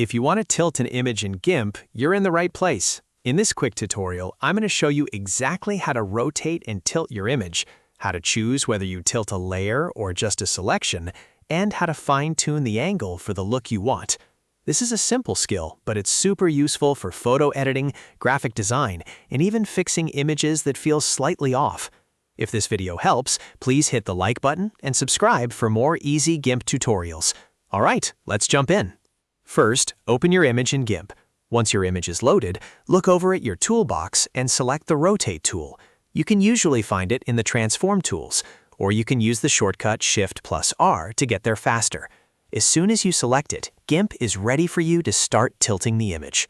If you want to tilt an image in GIMP, you're in the right place. In this quick tutorial, I'm going to show you exactly how to rotate and tilt your image, how to choose whether you tilt a layer or just a selection, and how to fine-tune the angle for the look you want. This is a simple skill, but it's super useful for photo editing, graphic design, and even fixing images that feel slightly off. If this video helps, please hit the like button and subscribe for more easy GIMP tutorials. All right, let's jump in. First, open your image in GIMP. Once your image is loaded, look over at your toolbox and select the Rotate tool. You can usually find it in the Transform tools, or you can use the shortcut Shift+R to get there faster. As soon as you select it, GIMP is ready for you to start tilting the image.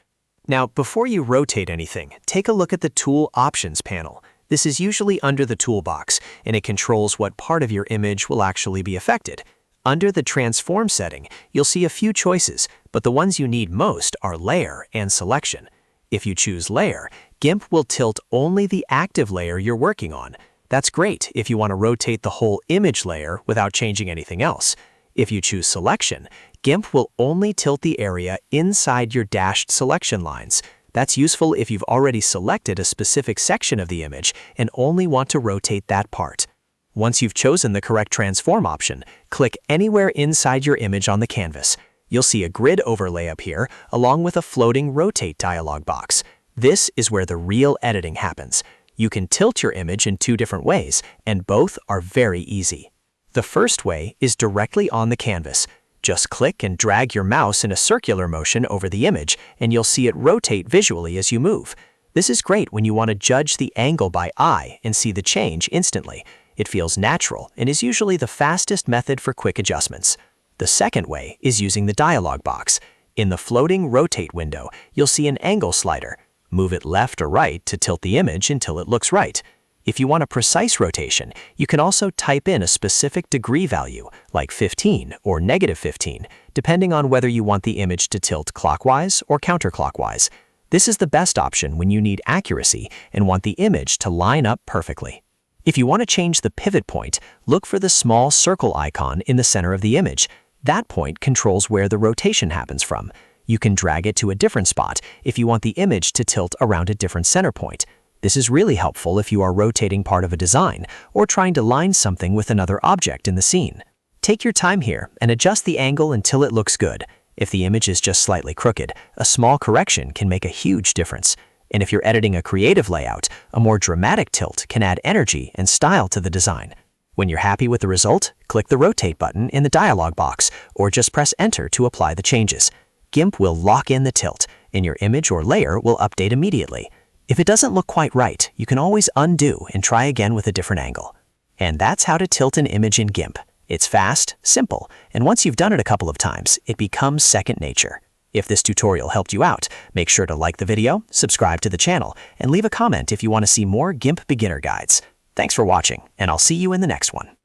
Now, before you rotate anything, take a look at the Tool Options panel. This is usually under the toolbox, and it controls what part of your image will actually be affected. Under the Transform setting, you'll see a few choices, but the ones you need most are Layer and Selection. If you choose Layer, GIMP will tilt only the active layer you're working on. That's great if you want to rotate the whole image layer without changing anything else. If you choose Selection, GIMP will only tilt the area inside your dashed selection lines. That's useful if you've already selected a specific section of the image and only want to rotate that part. Once you've chosen the correct transform option, click anywhere inside your image on the canvas. You'll see a grid overlay up here, along with a floating rotate dialog box. This is where the real editing happens. You can tilt your image in two different ways, and both are very easy. The first way is directly on the canvas. Just click and drag your mouse in a circular motion over the image, and you'll see it rotate visually as you move. This is great when you want to judge the angle by eye and see the change instantly. It feels natural and is usually the fastest method for quick adjustments. The second way is using the dialog box. In the floating rotate window, you'll see an angle slider. Move it left or right to tilt the image until it looks right. If you want a precise rotation, you can also type in a specific degree value, like 15 or -15, depending on whether you want the image to tilt clockwise or counterclockwise. This is the best option when you need accuracy and want the image to line up perfectly. If you want to change the pivot point, look for the small circle icon in the center of the image. That point controls where the rotation happens from. You can drag it to a different spot if you want the image to tilt around a different center point. This is really helpful if you are rotating part of a design or trying to line something with another object in the scene. Take your time here and adjust the angle until it looks good. If the image is just slightly crooked, a small correction can make a huge difference. And if you're editing a creative layout, a more dramatic tilt can add energy and style to the design. When you're happy with the result, click the Rotate button in the dialog box or just press Enter to apply the changes. GIMP will lock in the tilt, and your image or layer will update immediately. If it doesn't look quite right, you can always undo and try again with a different angle. And that's how to tilt an image in GIMP. It's fast, simple, and once you've done it a couple of times, it becomes second nature. If this tutorial helped you out, make sure to like the video, subscribe to the channel, and leave a comment if you want to see more GIMP beginner guides. Thanks for watching, and I'll see you in the next one.